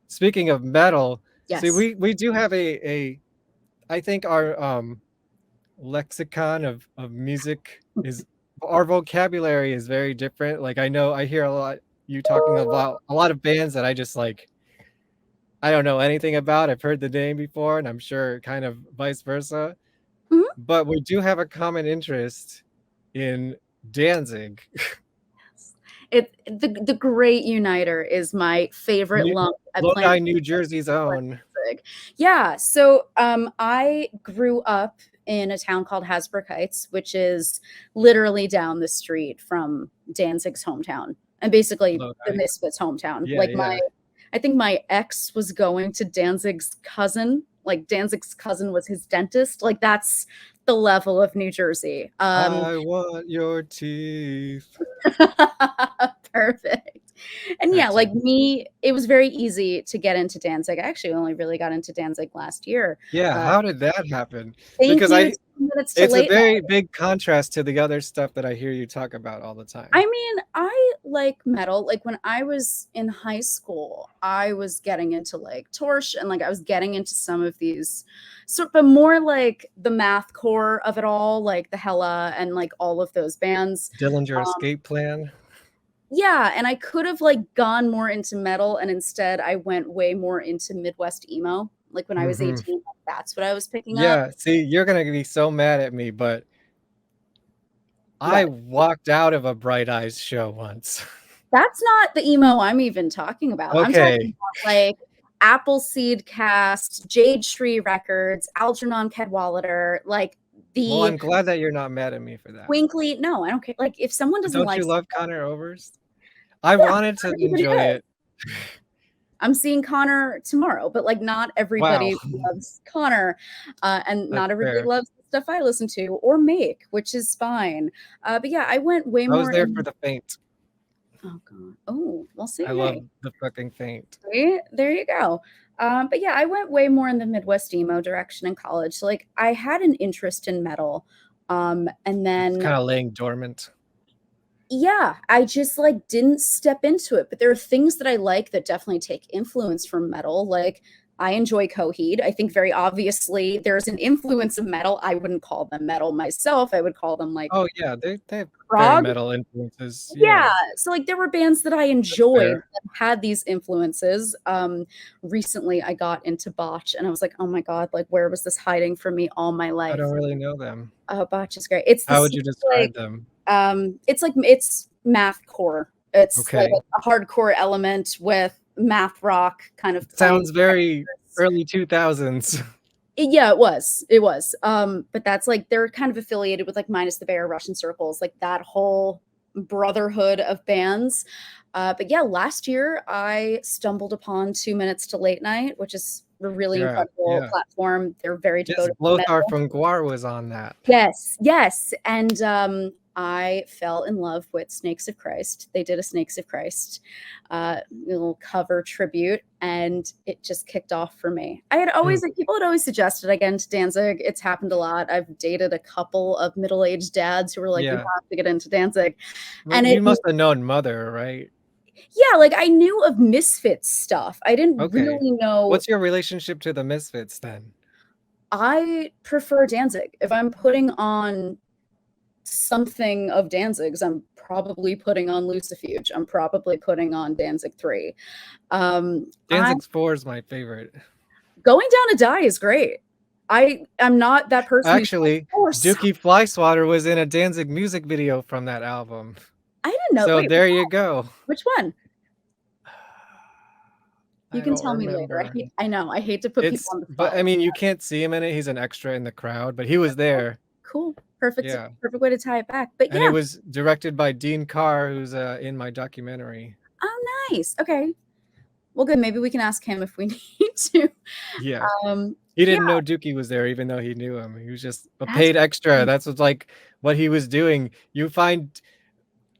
speaking of metal, see, Yes. we do have a I think our lexicon of music is our vocabulary is very different. Like I know I hear a lot you talking about a lot of bands that I just like I don't know anything about. I've heard the name before, and I'm sure kind of vice versa. Mhm. But we do have a common interest in Danzig. The Great Uniter is my favorite New lump at Planet Lodi, New Jersey's own. Danzig. Yeah, so I grew up in a town called Hasbrook Heights, which is literally down the street from Danzig's hometown, and basically the Lodi. Misfits' hometown. Yeah, Like yeah. I think my ex was going to Danzig's cousin. Like Danzig's cousin was his dentist. Like that's the level of New Jersey. I want your teeth. Perfect. And yeah, like Tattoo. me, it was very easy to get into Danzig. I actually only really got into Danzig last year. Yeah, Uh, how did that happen? Thank Because you. I 2 minutes to it's a late very night. big contrast to the other stuff that I hear you talk about all the I time. mean, I like metal. Like when I was in high school, I was getting into like Torch and like I was getting into some of these but more like the math core of it all, like the Hella and like all of those bands. Dillinger Um, Escape Plan. yeah, and I could have like gone more into metal and instead I went way more into Midwest emo. Like when I was Mhm. 18, that's what I was picking up. Yeah, see, you're gonna be so mad at me, but I What? walked out of a Bright Eyes show once. That's not the emo I'm even talking about. I'm talking Okay. about like Appleseed Cast, Jade Tree Records, Algernon Cadwallader, like Well, the I'm glad that you're not mad at me for that. Twinkly. No, I don't care. Like if someone But doesn't don't like you love something, Connor Oberst? I yeah, wanted to pretty enjoy good. it. I'm seeing Connor tomorrow, but like not Wow, everybody loves Connor, and that's not everybody fair. loves the stuff I listen to or make, which is fine. But yeah, I went way I was more there for in. the Faint. Oh god. Oh, well, see, I love hey, the fucking Faint. see, there you go. But yeah, I went way more in the Midwest emo direction in college. So like, I had an interest in metal, and It's then kinda laying dormant. yeah, I just like didn't step into it. But there are things that I like that definitely take influence from metal. Like I enjoy Coheed. I think very obviously there's an influence of metal. I wouldn't call them metal myself. I would call them like Oh, yeah, they have very prog. metal influences, Yeah. yeah, So like there were bands that I that's enjoyed fair. that had these influences. Recently I got into Botch and I was like, oh my God, like where was this hiding from me all my I life? don't really know them. Botch is great. It's How this would you like describe them? it's math core. It's like Okay. a hardcore element with math rock kind of It playing. sounds very early 2000s. Yeah, it was. It was. But that's like they're kind of affiliated with like Minus the Bear, Russian Circles, like that whole brotherhood of bands. But yeah, last year I stumbled upon 2 Minutes to Late Night, which is a really Yeah, incredible yeah. platform. They're very Yes, devoted to Lothar metal. from Gwar was on that. Yes, yes. And I fell in love with Snakes of Christ. They did a Snakes of Christ little cover tribute, and it just kicked off for me. I had Hmm, always, like, people had always suggested I get into Danzig. It's happened a lot. I've dated a couple of middle aged dads who were like, you yeah. have to get into Danzig. Well, And you must have known Mother, right? yeah, like I knew of Misfits stuff. I didn't Okay. really know. What's your relationship to the Misfits then? I prefer Danzig. If I'm putting on something of Danzig's, I'm probably putting on Lucifuge. I'm probably putting on Danzig 3. I Danzig's 4 is my favorite. Going Down to Die is great. I'm not that person who's like, Actually, "Oh, Dookie Flyswatter was in a Danzig music video from that album. I didn't know." So Wait, there you go. which one? You I can don't tell me later. remember. I know, I hate to put people It's on the but spot I like mean, you can't see him in it. He's an extra in the crowd, but he was that. there. Cool. Perfect Yeah. perfect way to tie it back. But And it yeah. was directed by Dean Carr, who's in my documentary. Oh, nice. Okay. Well, good. Maybe we can ask him if we need to. Yeah. Um, He yeah, didn't know Dookie was there even though he knew him. He was just a that's paid extra. That's what's like what he was doing. You find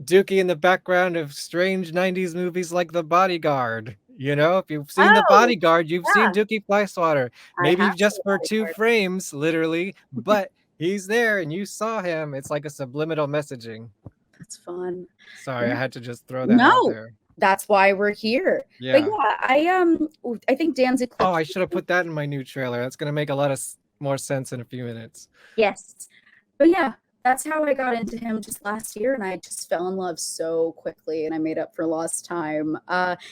Dookie in the background of strange 90s movies like The Bodyguard. You know, if you've seen The oh, Bodyguard, you've seen yeah, Dookie Flyswatter. I Maybe have seen just The for 2 Bodyguard. frames, literally, but he's there and you saw him. It's like a subliminal messaging. That's fun. Sorry, Yeah. I had to just throw that out No, there. That's why we're here. But Yeah. yeah, I think Danzig Oh, clicked. I should have put that in my new trailer. That's gonna make a lot of more sense in a few minutes. Yes. But yeah, that's how I got into him just last year, and I just fell in love so quickly, and I made up for lost time.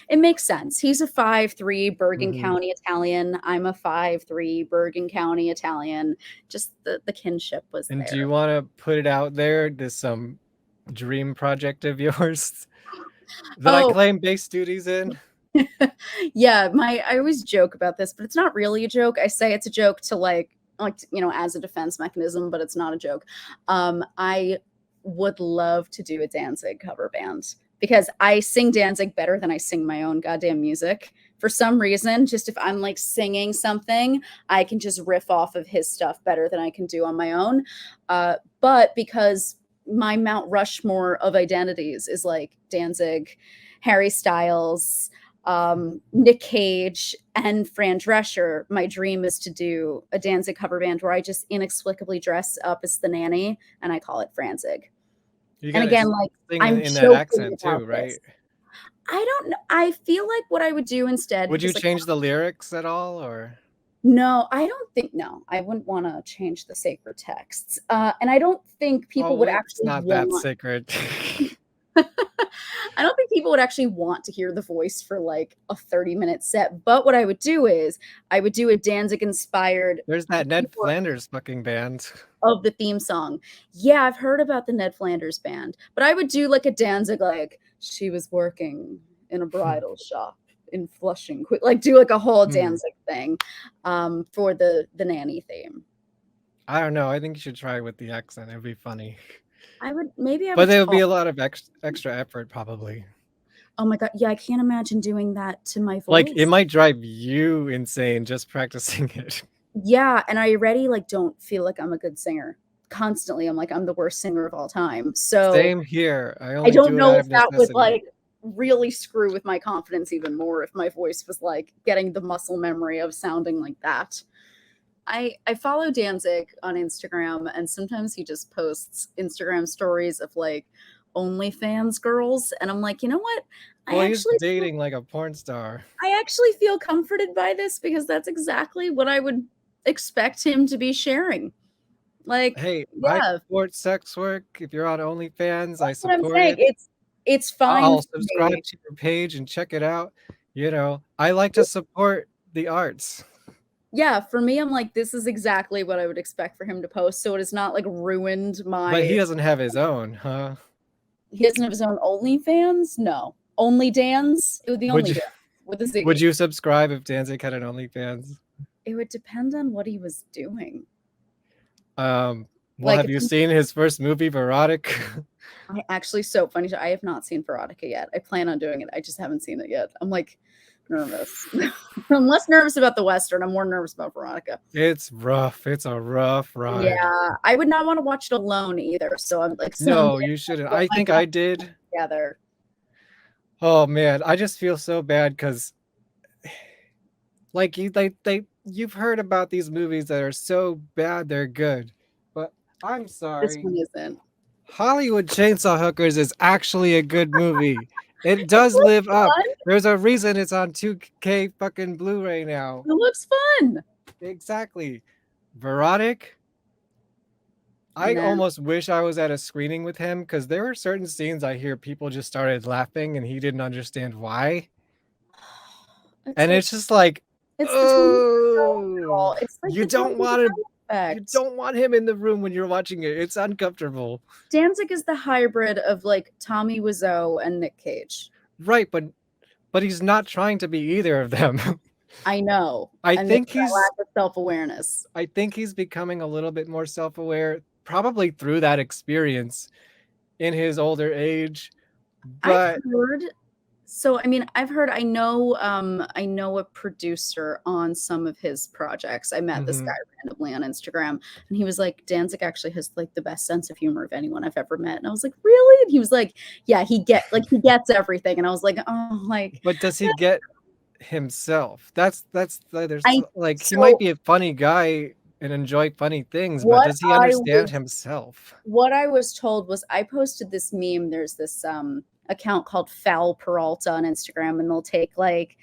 It makes sense. He's a 5'3" Bergen Hmm. County Italian. I'm a 5'3" Bergen County Italian. Just the kinship was And do there. you want to put it out there, this dream project of yours that I Oh, claim base duties in? yeah, I always joke about this, but it's not really a joke. I say it's a joke to like as a defense mechanism, but it's not a joke. I would love to do a Danzig cover band because I sing Danzig better than I sing my own goddamn music. For some reason, just if I'm like singing something, I can just riff off of his stuff better than I can do on my own. But because my Mount Rushmore of identities is like Danzig, Harry Styles, Nick Cage, and Fran Drescher, my dream is to do a Danzig cover band where I just inexplicably dress up as the nanny and I call it Franzig. You And gotta again, like sing I'm in that joking accent about too, this. right? I don't know. I feel like what I would do instead, Would you because like change the lyrics at all, or? no, I don't think no. I wouldn't want to change the sacred texts. And I don't think people Oh, would it's actually not that want sacred. I don't think people would actually want to hear the voice for like a 30-minute set. But what I would do is I would do a Danzig inspired There's that Ned keyboard Flanders fucking band. of the theme song. Yeah, I've heard about the Ned Flanders band, but I would do like a Danzig, like she was working in a bridal shop in Flushing, like do like a whole Hmm. Danzig thing for the nanny theme. I don't know. I think you should try with the accent. It'd be funny. Maybe I But would there would be talk. a lot of extra effort, probably. Oh my god, yeah, I can't imagine doing that to my Like, it voice. might drive you insane just practicing it. Yeah, and I already like don't feel like I'm a good singer. Constantly, I'm like I'm the worst singer of all time. So Same here. I I only don't do it know out if of that would necessity. like really screw with my confidence even more if my voice was like getting the muscle memory of sounding like that. I follow Danzig on Instagram and sometimes he just posts Instagram stories of like OnlyFans girls and I'm like, "You know what? I Well, he's actually feel dating like a porn star. I actually feel comforted by this because that's exactly what I would expect him to be sharing." Like, Hey, I yeah, support sex work. If you're on OnlyFans, I that's what I'm support saying. it. It's fine I'll for subscribe me. to your page and check it out. I like to support the arts. Yeah, for me, I'm like, this is exactly what I would expect for him to post. So it has not like ruined But he my. doesn't have his own, huh? He doesn't have his own OnlyFans. No, Only Dan's. It would be Would Only you Dan with a would Z. you subscribe if Danzig had an OnlyFans? It would depend on what he was doing. Well, Like have if you he, seen his first movie, Verotic? I actually so funny. I have not seen Veronica yet. I plan on doing it. I just haven't seen it yet. I'm like nervous. I'm less nervous about the Western. I'm more nervous about Veronica. It's rough. It's a rough ride. Yeah, I would not want to watch it alone either. So I'm like someday No, you shouldn't. get I my think mind I did. together. Oh man, I just feel so bad because like you've heard about these movies that are so bad they're good. But I'm This sorry. one isn't. Hollywood Chainsaw Hookers is actually a good movie. It It does looks live up. fun. There's a reason it's on 2K fucking Blu-ray now. It looks fun. Exactly. Verotic, I Nah, almost wish I was at a screening with him because there were certain scenes I hear people just started laughing and he didn't understand why. it's And like it's just like, it's the Tommy Wiseau oh, girl. It's like the Tommy Wiseau you effect. don't want him in the room when you're watching it. It's uncomfortable. Danzig is the hybrid of like Tommy Wiseau and Nick Cage. Right, but he's not trying to be either of them. I know, I and maybe think that he's lack of self awareness. I think he's becoming a little bit more self-aware, probably through that experience in his older age. I've But heard so I mean, I know a producer on some of his projects. I met this guy mhm. randomly on Instagram and he was like, Danzig actually has like the best sense of humor of anyone I've ever met. And I was like, really? And he was like, yeah, he gets everything. And I was like, oh, like But does he get himself? There's I like he might so be a funny guy and enjoy funny things, but what does he I understand was himself? what I was told was I posted this meme. There's this account called Foul Peralta on Instagram, and they'll take like,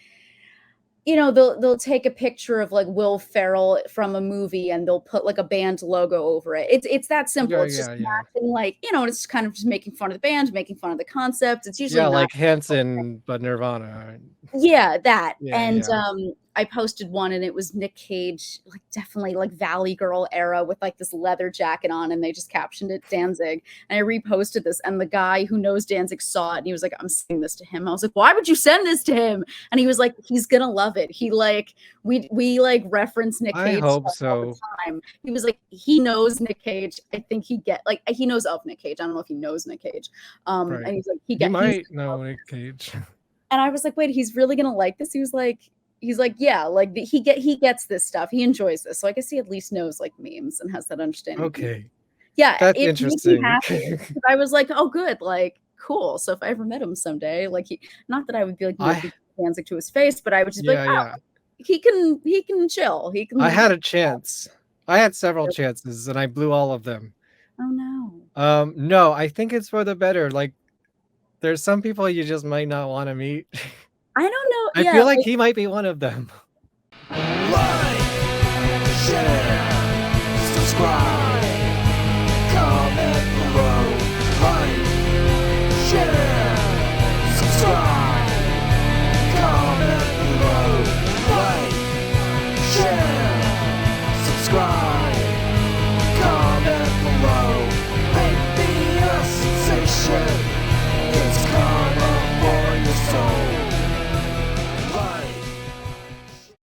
you know, they'll take a picture of like Will Ferrell from a movie and they'll put like a band logo over it. It's that simple. Yeah, It's just yeah, yeah. matching, like, you know, it's kind of just making fun of the band, making fun of the concept. It's usually Yeah, not. like Hanson, but Nirvana. Yeah, that. Yeah, And yeah. I posted one and it was Nick Cage, like definitely like Valley Girl era with like this leather jacket on, and they just captioned it Danzig. And I reposted this, and the guy who knows Danzig saw it and he was like, I'm sending this to him. I was like, why would you send this to him? And he was like, he's gonna love it. He like we like reference Nick I Cage hope stuff all the so. time. He was like, he knows Nick Cage. I think he knows of Nick Cage. I don't know if he knows Nick Cage. Right. And he's like, He he's might know Nick Cage. and I was like, wait, he's really gonna like this? He's like, yeah, like he gets this stuff. He enjoys this. So I guess he at least knows like memes and has that understanding. Okay. Yeah, That's it made me interesting. happy because I was like, oh, good, like cool. So if I ever met him someday, like not that I would be like Danzig to his face, but I would just be like, oh, yeah. he can chill. He can. I had a chance. I had several chances and I blew all of them. Oh no. No, I think it's for the better. Like, there's some people you just might not want to meet. I don't know. I Yeah, feel like he might be one of them. Like, share, subscribe.